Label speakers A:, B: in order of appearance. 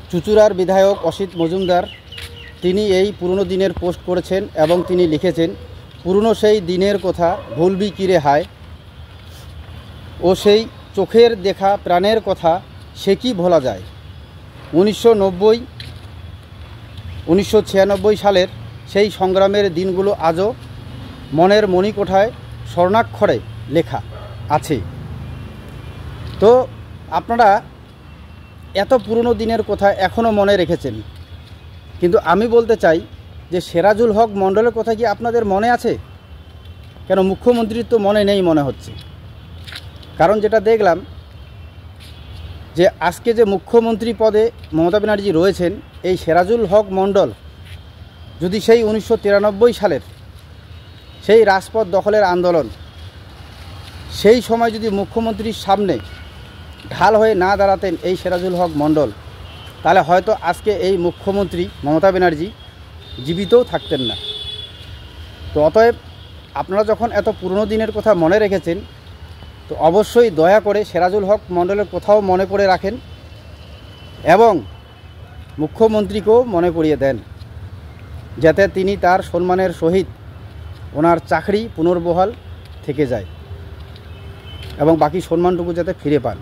A: চুঁচুড়ার বিধায়ক অসিত মজুমদার তিনি এই পুরনো দিনের পোস্ট করেছেন এবং তিনি লিখেছেন, পুরনো সেই দিনের কথা ভুলবি কিরে হায়, ও সেই চোখের দেখা প্রাণের কথা সে কি ভোলা যায়। 1996 সালের সেই সংগ্রামের দিনগুলো আজও মনের মণিকোঠায় স্বর্ণাক্ষরে লেখা আছে। তো আপনারা এত পুরনো দিনের কথা এখনও মনে রেখেছেন, কিন্তু আমি বলতে চাই যে সেরাজুল হক মণ্ডলের কথা কি আপনাদের মনে আছে? কেন মুখ্যমন্ত্রীর তো মনে নেই মনে হচ্ছে। কারণ যেটা দেখলাম যে আজকে যে মুখ্যমন্ত্রী পদে মমতা ব্যানার্জি রয়েছেন, এই সেরাজুল হক মণ্ডল যদি সেই 1993 সালের সেই রাজপথ দখলের আন্দোলন, সেই সময় যদি মুখ্যমন্ত্রীর সামনে ঢাল হয়ে না দাঁড়াতেন এই সেরাজুল হক মণ্ডল, তাহলে হয়তো আজকে এই মুখ্যমন্ত্রী মমতা ব্যানার্জি জীবিতও থাকতেন না। তো অতএব আপনারা যখন এত পুরনো দিনের কথা মনে রেখেছেন, তো অবশ্যই দয়া করে সেরাজুল হক মণ্ডলের কথাও মনে করে রাখেন এবং মুখ্যমন্ত্রীকেও মনে করিয়ে দেন, যাতে তিনি তার সম্মানের সহিত ওনার চাকরি পুনর্বহাল থেকে যায় এবং বাকি সম্মানটুকু যাতে ফিরে পান।